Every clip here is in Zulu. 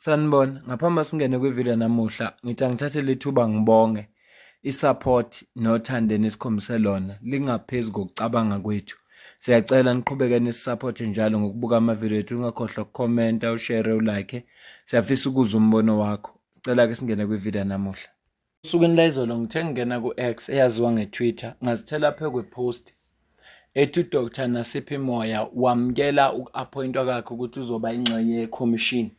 Sanibona, ngaphambi singene kwivideo namuhla, ngithi angithathe lethuba ngibonge i-support nothando enikhombise lona lingaphezu kokucabanga kwethu. Siyacela niqhubeke nisupporte njalo ngokubuka amavideo ethu, ungakhohlwa ukukhomenta, ushare, ulike. Siyafisa ukuzwa umbono wakho. Sicela ke singene kwivideo namuhla. Usukwini la izolo ngithe ngingena ku-X eyaziwa nge-Twitter, ngazithela phe kwepost ethi uDr Nasiphi Moya wamukela uku-appointwa kwakhe ukuthi uzoba ingxenye yekhomishini.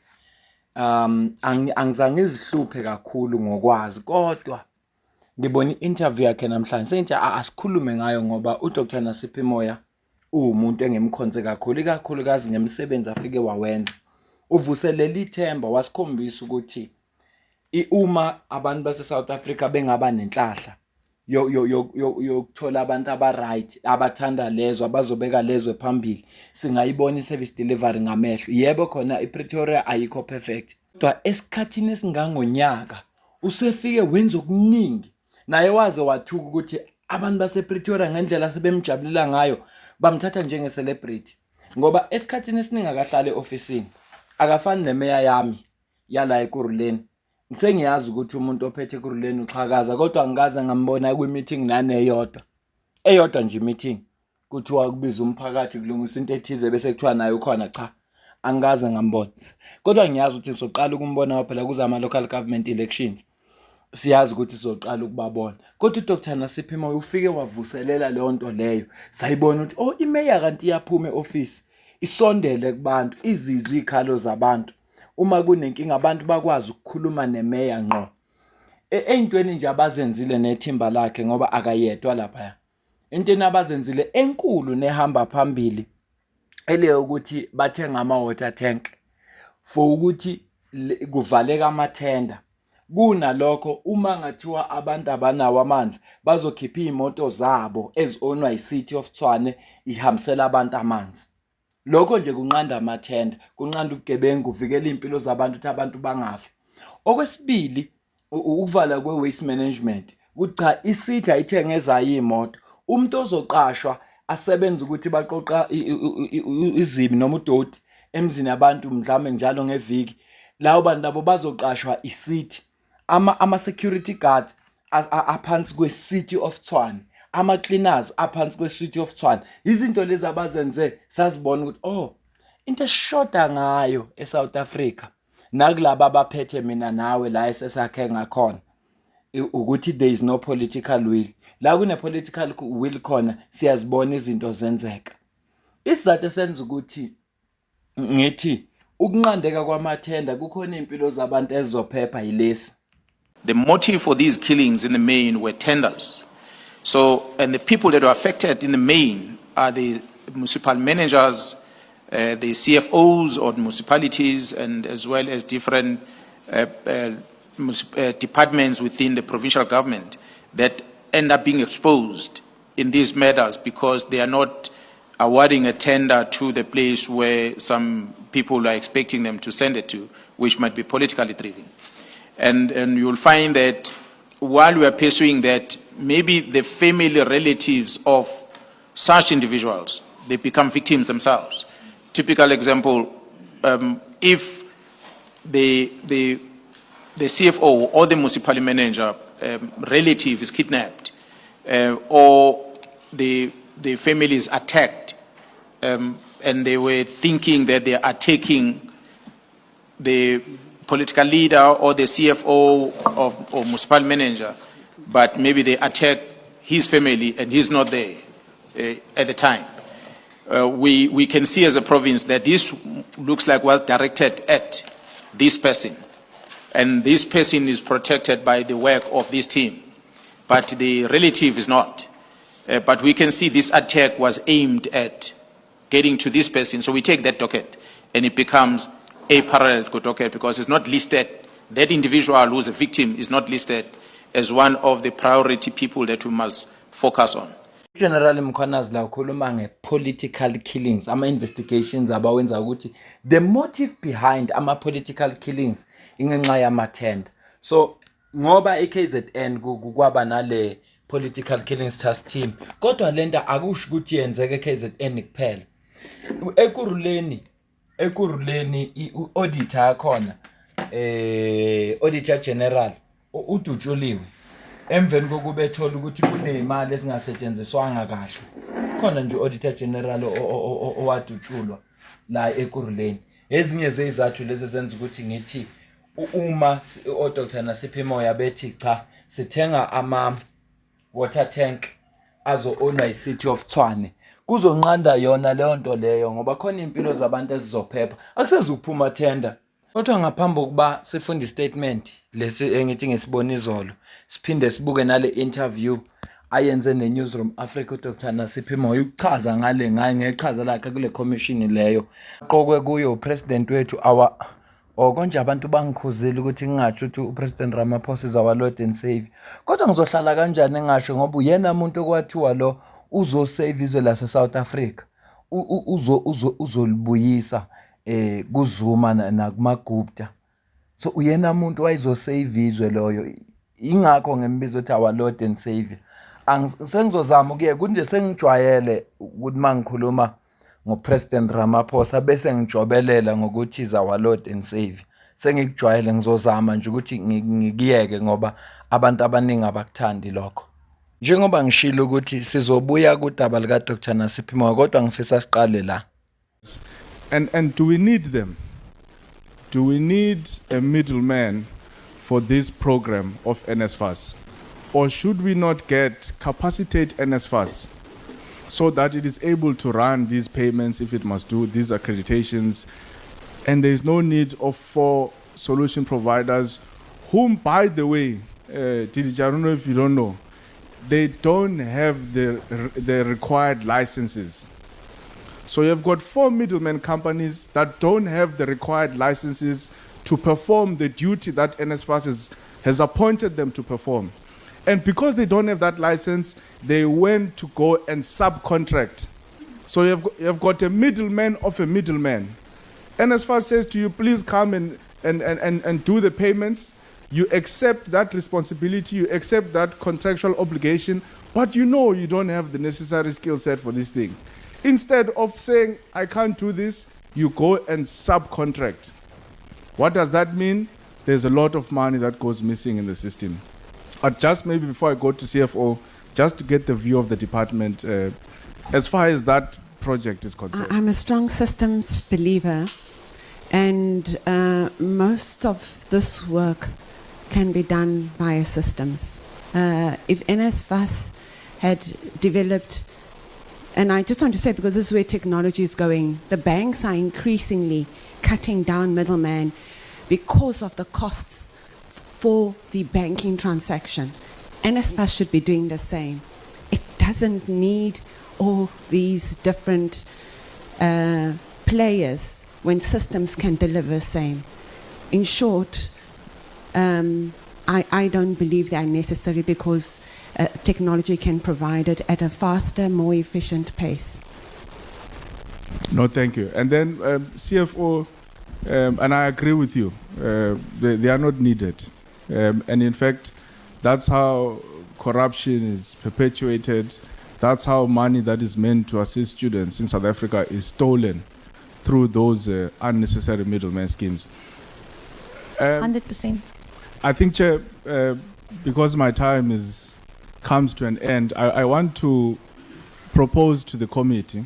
Angizange izihluphe kakhulu ngokwazi, kodwa ngibona i-interview yakhe namhlanje sengithi asikhulume ngayo ngoba uDr Nasiphi Moya uwumuntu engemkhonze kakhulu, ikakhulukazi ngemsebenzi afike wawenza. Uvuselele ithemba, wasikhombisa ukuthi uma abantu base-South Africa bengaba nenhlahla yokuthola abantu aba-right, abathanda lezo, abazobeka lezwe phambili, singayibona i-service delivery ngamehlo. Yebo khona iPretoria ayikho perfect, kodwa esikhathini esingangonyaka usefike wenza okuningi. Naye waze wathuka ukuthi abantu basePretoria ngendlela sebemjabulela ngayo bamthatha njenge-celebrity, ngoba esikhathini esiningi akahlale e-ofisini, akafani nemeya yami yala eKuruleni. Ngisengiyazi ukuthi umuntu ophethe eKuruleni uxhakaza, kodwa angikaze ngambona kwi-meeting eyodwa nje meeting kuthiwa kubiza umphakathi kulungisa into ethize bese kuthiwa naye ukhona. Cha, angikaze ngambona, kodwa ngiyazi ukuthi sizoqala ukumbona phela kuza ama-local government elections. Siyazi ukuthi sizoqala ukubabona, kodwa uDr Nasiphi Moya ufike wavuselela leyo nto leyo. Sayibona ukuthi imeya kanti iyaphuma e-office, isondele kubantu, izizwe izikhalo zabantu. Uma kunenkinga abantu bakwazi ukukhuluma nemeya ngqo. Ey'ntweni nje abazenzile nethimba lakhe, ngoba akayedwa lapha. Intweni abazenzile enkulu nehamba phambili eleyo ukuthi bathenga ama-water tank for ukuthi kuvaleka amathenda. Kunalokho uma ngathiwa abantu abanawo amanzi bazokhipha iy'moto zabo ezi-ownwa yi-City of Tshwane ihambisela abantu amanzi. Lokho nje kunqanda amathenda, kunqanda ubugebengu, uvikela iy'mpilo zabantu ukuthi abantu bangafi. Okwesibili, ukuvala kwe-waste management, ukuthi cha, i-City ayithenge ezayo iy'moto. Umuntu ozoqashwa asebenza ukuthi baqoqa izibi noma udoti emzini abantu mhlawumbe njalo ngeviki, labo bantu labo bazoqashwa i-City. Ama-security guard aphansi kwe-City of Tshwane, ama-cleaners aphansi kwe-City of Tshwane. Izinto lezi abazenze sazibona ukuthi into esishoda ngayo eSouth Africa nakulaba abaphethe mina nawe la esesakhe ngakhona ukuthi there is no political will. La kune-political will khona siyazibona izinto zenzeka. Isizathu esenza ukuthi ngithi ukunqandeka kwamathenda kukhona iy'mpilo zabantu ezizophepha yilesi. The motive for these killings in the main were tenders. So, and the people that were affected in the main are the municipal managers, the CFOs or municipalities, and as well as different departments within the provincial government that end up being exposed in these matters because they are not awarding a tender to the place where some people are expecting them to send it to, which might be politically driven. And you will find that while we are pursuing that, maybe the family relatives of such individuals, they become victims themselves. Typical example, if the CFO or the municipal manager relative is kidnapped or the family is attacked and they were thinking that they are taking the political leader or the CFO or municipal manager, but maybe they attack his family and he's not there at the time. We can see as a province that this looks like was directed at this person, and this person is protected by the work of this team, but the relative is not. But we can see this attack was aimed at getting to this person, so we take that docket and it becomes a parallel docket because it's not listed. That individual who's a victim is not listed as one of the priority people that we must focus on. Generally Mkhwanazi la ukhuluma nge-political killings, ama-investigations abawenza ukuthi the motive behind ama-political killings ingenxa yamathenda. So ngoba i-KZN kwaba nale political killings task team, kodwa lento akusho ukuthi yenzeke e-KZN kuphela. Ekuruleni i-auditor yakhona Auditor General uDutshuliwe emveni kokuba ethola ukuthi kunemali ezingasetshenziswanga kahle khona nje Auditor General owadutshulwa la eKuruleni. Ezinye zezizathu lezi zenza ukuthi ngithi uma oDr Nasipho Moyo bethi cha sithenga ama water tank azo-ownwa yi-City of Tshwane kuzonqanda yona leyo nto leyo ngoba khona impilo zabantu ezizophepha akusezukuphuma tender. Kodwa ngaphambi kokuba sifunde istatement lesi engithi ngisibona izolo siphinde sibuke nale interview ayenze neNewsroom Africa uDr Nasipho Moyo ukuchaza ngale ngeqhaza lakhe kule commission leyo aqokwe kuyo upresident wethu konje abantu bangikhuzile ukuthi ngingatsho ukuthi uPresident Ramaphosa is our Lord and Savior. Kodwa ngizohlala kanjani engasho ngoba uyena umuntu okwathiwa lo uzosave izwe lase South Africa. Uzolibuyisa kuZuma nakumaGupta. So uyena umuntu wayezosave izwe loyo. Ingakho ngembizo ukuthi our Lord and Savior. Sengizozama ukuye kunje sengijwayele ukuthi mangikhuluma ngoPresident Ramaphosa bese ngijobelela ngokuthi is our Lord and Savior. Sengikujwayele ngizozama nje ukuthi ngikiyeke ngoba abantu abaningi abakuthandi lokho. Njengoba ngishilo ukuthi sizobuya kudaba lika Dr Nasipho Moyo kodwa ngifisa siqale la. And do we need them? Do we need a middleman for this program of NSFAS? Or should we not capacitate NSFAS so that it is able to run these payments if it must do these accreditations, and there is no need for solution providers whom, by the way, Didi, I don't know if you don't know, they don't have the required licenses. So you've got 4 middlemen companies that don't have the required licenses to perform the duty that NSFAS has appointed them to perform. And because they don't have that license, they went to go and subcontract. So you've got a middleman of a middleman. NSFAS says to you, please come and do the payments. You accept that responsibility, you accept that contractual obligation, but you know you don't have the necessary skill set for this thing. Instead of saying, I can't do this, you go and subcontract. What does that mean? There's a lot of money that goes missing in the system. But just maybe before I go to CFO, just to get the view of the department, as far as that project is concerned. I'm a strong systems believer, and most of this work can be done via systems. If NSFAS had developed, and I just want to say, because this is where technology is going, the banks are increasingly cutting down middlemen because of the costs for the banking transaction. NSFAS should be doing the same. It doesn't need all these different players when systems can deliver the same. In short, I don't believe they are necessary because technology can provide it at a faster, more efficient pace. No, thank you. And then CFO, and I agree with you, they are not needed. And in fact, that's how corruption is perpetuated. That's how money that is meant to assist students in South Africa is stolen through those unnecessary middleman schemes. 100%. I think, Chair, because my time comes to an end, I want to propose to the committee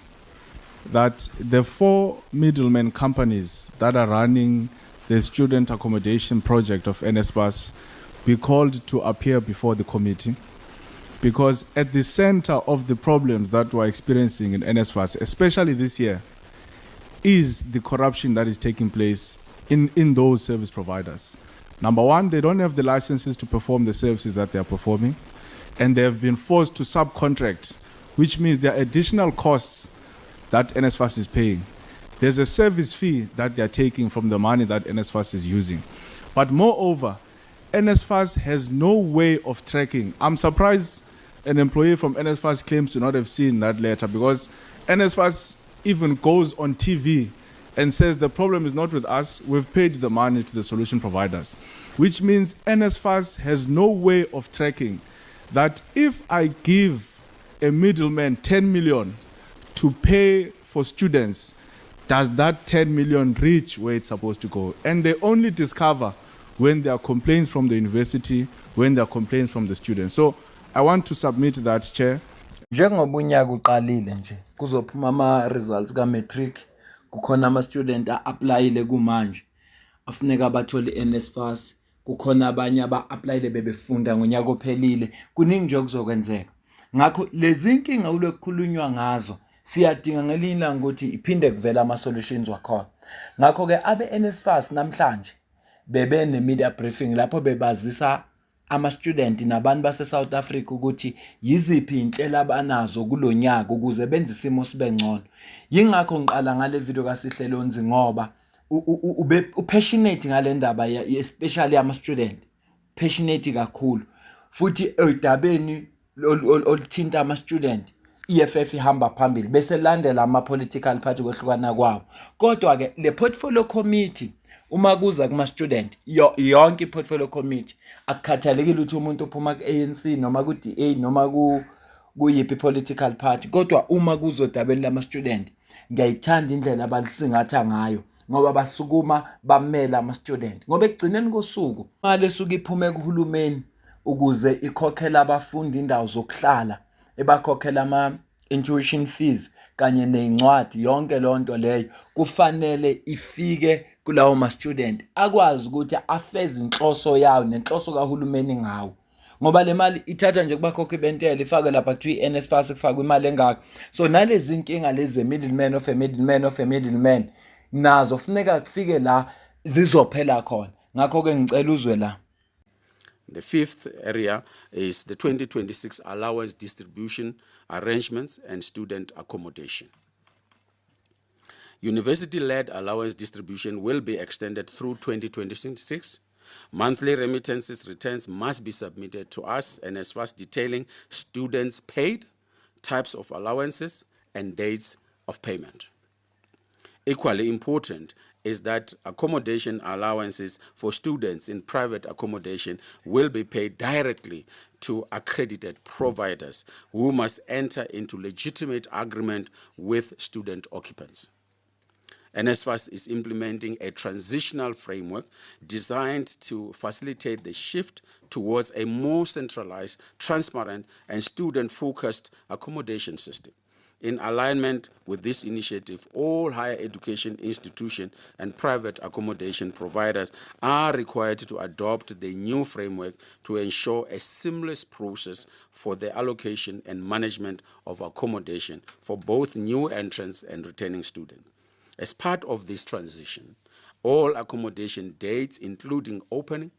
that the 4 middlemen companies that are running the student accommodation project of NSFAS be called to appear before the committee, because at the center of the problems that we're experiencing in NSFAS, especially this year, is the corruption that is taking place in those service providers. Number one, they don't have the licenses to perform the services that they are performing, and they have been forced to subcontract, which means there are additional costs that NSFAS is paying. There's a service fee that they're taking from the money that NSFAS is using. But moreover, NSFAS has no way of tracking. I'm surprised an employee from NSFAS claims to not have seen that letter, because NSFAS even goes on TV and says the problem is not with us, we've paid the money to the solution providers, which means NSFAS has no way of tracking that if I give a middleman 10 million to pay for students, does that 10 million reach where it's supposed to go? And they only discover when there are complaints from the university, when there are complaints from the students. So I want to submit that, Chair. Njengoba unyaka uqalile nje kuzophuma ama results ka matric, kukhona ama student a-applyile kumanje afuneka bathole NSFAS, kukhona abanye aba-applyile bebefunda ngonyaka ophelile, kuningi nje okuzokwenzeka. Ngakho lezi inkinga kulekukhulunywa ngazo siyadinga ngelinye ilanga ukuthi iphinde kuvela ama solutions wakhona. Ngakho ke abe NSFAS namhlanje bebe ne media briefing lapho bebazisa ama student nabantu base South Africa ukuthi yiziphi inhlelo abanazo kulonyaka ukuze benze isimo sibe ngcono. Yingakho ngiqala ngale video kaSihlelonzi ngoba passionate ngale ndaba especially ama student, passionate kakhulu futhi edabeni oluthinta ama student EFF ihamba phambili bese landela ama political party kwehlukana kwawo. Kodwa ke le portfolio committee uma kuza kuma student yonke portfolio committee akukhathalekile ukuthi umuntu uphuma ku ANC noma ku DA noma kuyipi political party, kodwa uma kuzodabeni lama student ngiyayithanda indlela abalisingatha ngayo ngoba basukuma bamela ama student ngoba ekugcineni kosuku imali esuka iphume kuhulumeni ukuze ikhokhela abafundi indawo zokuhlala, ebakhokhela ama tuition fees kanye nezincwadi, yonke lonto leyo kufanele ifike kulawo ma student akwazi ukuthi afeze inhloso yawo nenhloso kahulumeni ngawo. Ngoba le mali ithatha nje kubakhokhi bentela ifake lapha kuthiwa NSFAS kufakwa imali engaka. So nalezi inkinga lezi middleman of a middleman of a middleman nazo funeka kufike la zizophela khona. Ngakho ke ngicela uzwe la. The fifth area is the 2026 allowance distribution arrangements and student accommodation. University-led allowance distribution will be extended through 2026. Monthly remittances returns must be submitted to us, NSFAS, detailing students paid, types of allowances, and dates of payment. Equally important is that accommodation allowances for students in private accommodation will be paid directly to accredited providers who must enter into legitimate agreement with student occupants. NSFAS is implementing a transitional framework designed to facilitate the shift towards a more centralized, transparent, and student-focused accommodation system. In alignment with this initiative, all higher education institutions and private accommodation providers are required to adopt the new framework to ensure a seamless process for the allocation and management of accommodation for both new entrants and returning students. As part of this transition, all accommodation dates, including opening,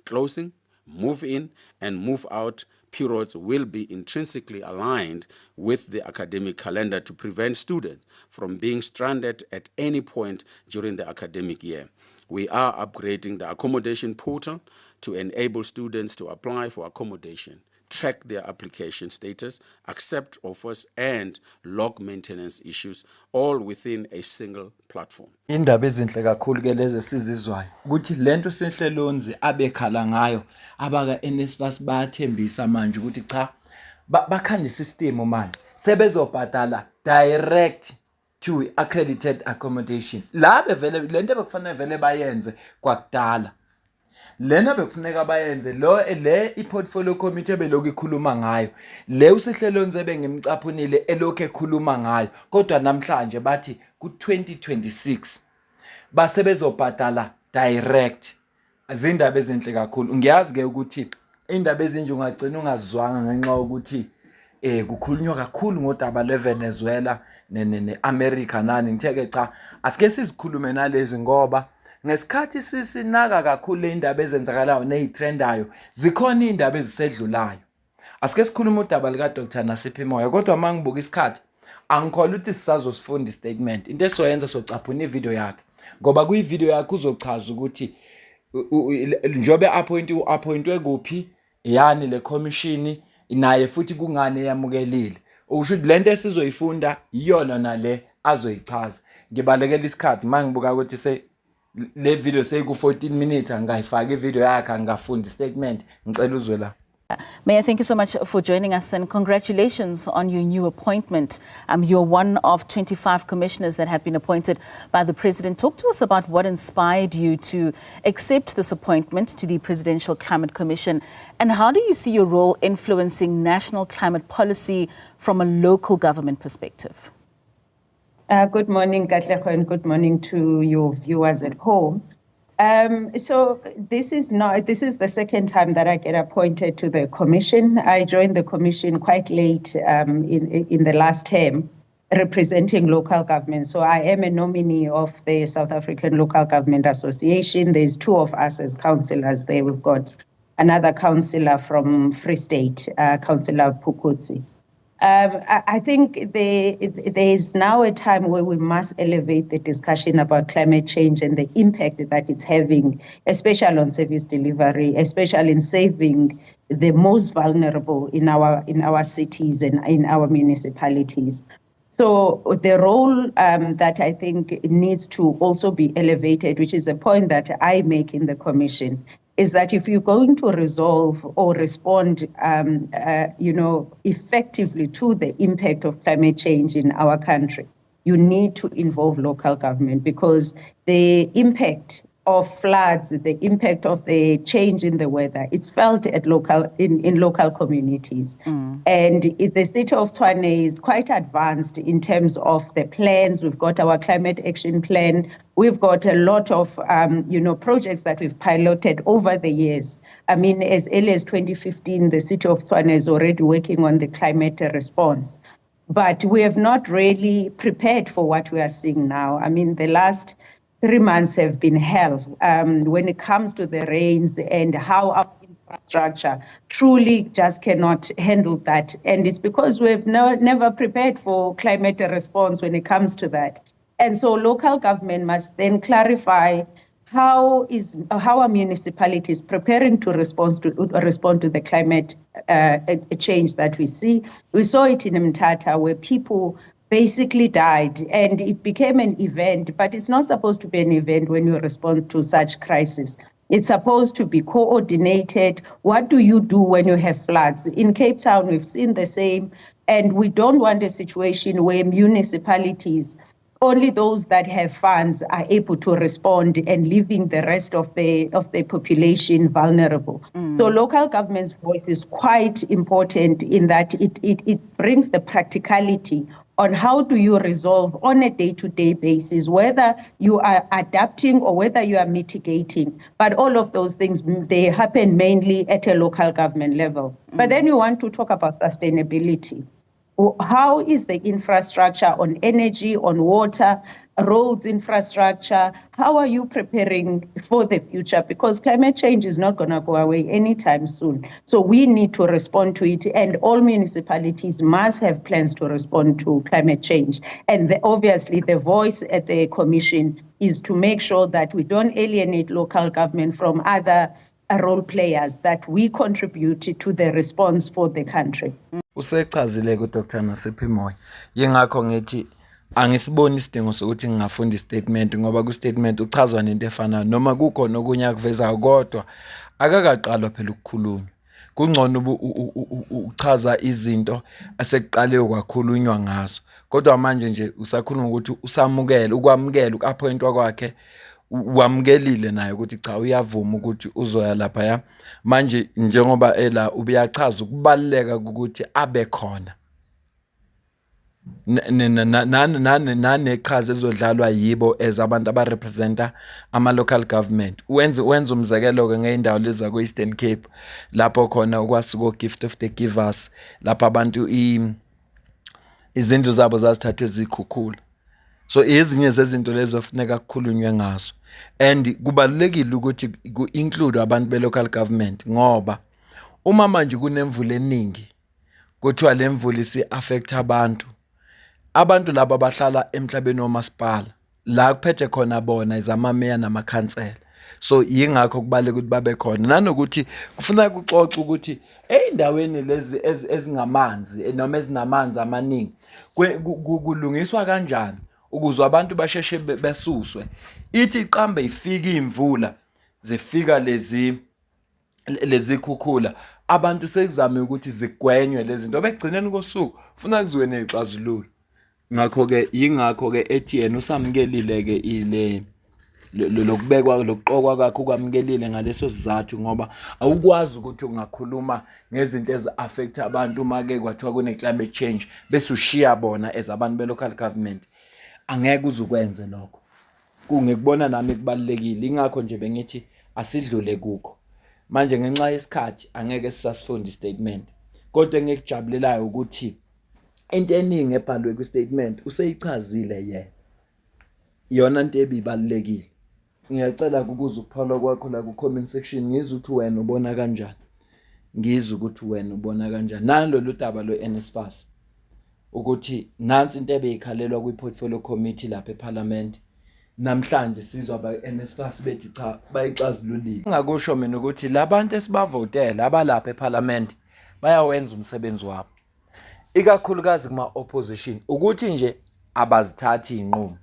closing, move-in, and move-out periods, will be intrinsically aligned with the academic calendar to prevent students from being stranded at any point during the academic year. We are upgrading the accommodation portal to enable students to apply for accommodation, track their application status, accept offers, and log maintenance issues, all within a single platform. Indaba ezinhle kakhulu ke lezi sizizwayo ukuthi lento Sihlelonzi abekhala ngayo abaka NSFAS bayathembisa manje ukuthi cha bakhanda system manje sebezobhadala direct to accredited accommodation. La bevele lento bekufanele vele bayenze kwakudala. Lena bekufuneka bayenze le i-portfolio committee belokhu ikhuluma ngayo, le uSihlelonzi bengimcaphunile elokhu ekhuluma ngayo, kodwa namhlanje bathi ku-2026 basebezobhadala direct. Izindaba ezinhle kakhulu. Ngiyazi ke ukuthi indaba ezinje ungagcina ungazwanga ngenxa ukuthi kukhulunywa kakhulu ngodaba leVenezuela neAmerica nani. Ngitheke cha asike sizikhulume nalezi ngoba ngesikhathi sisinaka kakhulu le indaba ezenzakalayo nezitrendayo zikhona indaba ezisedlulayo. Asike sikhuluma udaba lika Dr. Nasiphi Moyo, kodwa mangibuka isikhathi angikholwa ukuthi sisazosifunda istatement. Into esoyenza socaphuna ivideo yakhe ngoba kuyivideo yakhe uzochaza ukuthi njobe appointwe kuphi yani le commission naye futhi kungane yamukelile. Usho ukuthi lento esizoyifunda iyona nale azoyichaza. Ngibalekela isikhathi mangibuka ukuthi le video seyiku 14 minutes angayifaka ivideo yakhe angafunda istatement. Ngicela uzwe la. Mayor, thank you so much for joining us and congratulations on your new appointment. You're one of 25 commissioners that have been appointed by the President. Talk to us about what inspired you to accept this appointment to the Presidential Climate Commission, and how do you see your role influencing national climate policy from a local government perspective? Good morning, Katlego, and good morning to your viewers at home. So this is the second time that I get appointed to the commission. I joined the commission quite late in the last term, representing local government. So I am a nominee of the South African Local Government Association. There's two of us as councillors there. We've got another councillor from Free State, Councillor Pukutsi. I think there is now a time where we must elevate the discussion about climate change and the impact that it's having, especially on service delivery, especially in saving the most vulnerable in our cities and in our municipalities. So the role that I think needs to also be elevated, which is a point that I make in the commission, is that if you're going to resolve or respond, effectively to the impact of climate change in our country, you need to involve local government, because the impact of floods, the impact of the change in the weather, it's felt at in local communities. And the city of Tshwane is quite advanced in terms of the plans. We've got our climate action plan. We've got a lot of, projects that we've piloted over the years. I mean, as early as 2015, the city of Tshwane is already working on the climate response. But we have not really prepared for what we are seeing now. I mean, the last 3 months have been hell when it comes to the rains and how our infrastructure truly just cannot handle that. And it's because we've never prepared for climate response when it comes to that. And so local government must then clarify how our municipalities preparing to respond to the climate change that we see. We saw it in Mthatha, where people basically died, and it became an event, but it's not supposed to be an event when you respond to such crisis. It's supposed to be coordinated. What do you do when you have floods? In Cape Town, we've seen the same, and we don't want a situation where municipalities, only those that have funds, are able to respond and leaving the rest of the population vulnerable. So local government's voice is quite important in that it brings the practicality on how do you resolve on a day-to-day basis, whether you are adapting or whether you are mitigating. But all of those things, they happen mainly at a local government level. But then you want to talk about sustainability. How is the infrastructure on energy, on water, roads infrastructure? How are you preparing for the future? Because climate change is not going to go away anytime soon. So we need to respond to it, and all municipalities must have plans to respond to climate change. And obviously the voice at the commission is to make sure that we don't alienate local government from other role players, that we contribute to the response for the country. Usechazile ku Dr. Nasiphi Moyo. Yingakho ngithi angisiboni isidingo sokuthi ngingafunda istatement, ngoba ku statement uchazwa nento efanayo noma kukhona okunye akuvezayo, kodwa akakaqalwa phela ukukhulunywa. Kungcono uchaza izinto asekuqale kwakhulunywa ngazo, kodwa manje nje usakhuluma ukuthi usamukela ukwamukela ukappointwa kwakhe, wamukelile naye ukuthi cha uyavuma ukuthi uzoya lapha ya. Manje njengoba ela ubiyachaza ukubaleka ukuthi abe khona naneqhaza ezodlalwa yibo as abantu abarepresenta ama-local government. Wenza umzekelo-ke ngey'ndawo lezi zako-Eastern Cape, lapho khona okwasuka Gift of the Givers, lapho abantu izindlu zabo zazithathwe zikhukhula. So ezinye zezinto lezo kufuneka kukhulunywe ngazo, and kubalulekile ukuthi ku-include abantu be-local government, ngoba uma manje kunemvula eningi kuthiwa le mvula isi-affect abantu laba abahlala emhlabeni womasipala, la kuphethe khona bona izamameya namakhansela. So yingakho kubaleka ukuthi babe khona, nanokuthi kufuneka kuxoxe ukuthi ey'ndaweni lezi ezingamanzi noma ezinamanzi amaningi kulungiswa kanjani ukuze abantu basheshe besuswe. Ithi iqambe ifika imvula, zifika lezi lezikhukhula abantu sekuzame ukuthi zigwenywe lezi zinto bekugcineni kosuku ufuna kuziwe nezixazululo. Ngakho-ke yingakho-ke ethi yena usamukelile-ke ile lokubekwa lokuqokwa kwakhe ukwamukelile ngaleso sizathu ngoba awukwazi ukuthi ungakhuluma ngezinto ezi-affect abantu uma-ke kwathiwa kune-climate change bese ushiya bona as abantu be-local government. Angeke uzukwenze lokho. Ngikubona nami kubalulekile ingakho nje bengithi asidlule kukho. Manje ngenxa yesikhathi angeke sisasifunde istatement. Kodwa engikujabulelayo ukuthi into eningi ebhalwe kwistatement useyichazile yena. Iyona into ebibalulekile. Ngiyacela ukuza ukuphala kwakho la ku-comment section ngizwe ukuthi wena ubona kanjani. Ngizwe ukuthi wena ubona kanjani. Nalolu daba lo-NSFAS. Ukuthi nansi into ebeyikhalelwa kwi-portfolio committee lapha eParliament. Namhlanje sizwa aba-NSFAS bethi cha bayixazululile. Ngakusho mina ukuthi labantu esibavotela abalapha eParliament bayawenza umsebenzi wabo. Ikakhulukazi kuma opposition ukuthi nje abazithathi inqumo.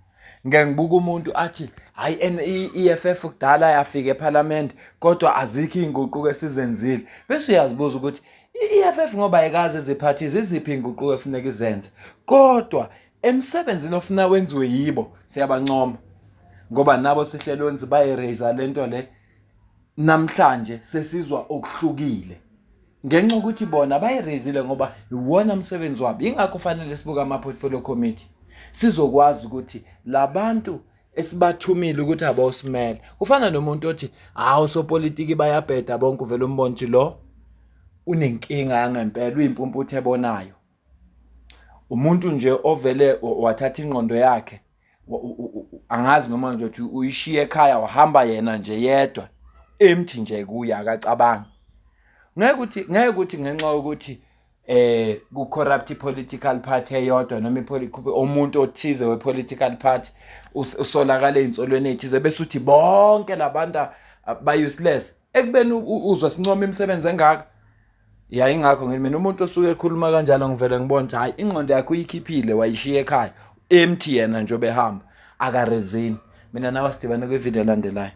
Ngeke ngibuka umuntu athi hayi i-EFF kudala yafika eParliament kodwa azikho inguquko esizenzile. Bese uyazibuza ukuthi i-EFF ngoba ayikaze eziphathi iziphi inguquko efuneka izenze. Kodwa emsebenzini ofuna wenziwe yibo siyabancoma. Ngoba nabo sihlelwenzi bayiraise lento le namhlanje sesizwa okuhlukile. Ngenxa ukuthi bona bayiraisile ngoba iwona umsebenzi wabo. Ingakho kufanele sibuka ama-portfolio committee. Sizokwazi ukuthi labantu esibathumile ukuthi abawusimele. Kufana nomuntu othi sopolitiki bayabheda bonke uvela umbona ukuthi lo unenkinga yangempela uyimpumputhe ebonayo. Umuntu nje ovele wathatha ingqondo yakhe angazi noma nje uthi uyishiye ekhaya wahamba yena nje yedwa empty nje kuya akacabanga. Ngeke ukuthi ngenxa ukuthi ku corrupt political party eyodwa noma umuntu othize we-political party usolakala einsolweni ethize bese uthi bonke labantu ba useless ekubeni uzwa sincoma imisebenzi engaka. Ingakho mina umuntu osuke ekhuluma kanjalo ngivele ngibona ukuthi hayi ingqondo yakhe uyikhiphile wayishiya ekhaya empty yena nje obehamba akarizini. Mina nawe sidibane kwivideo elandelayo.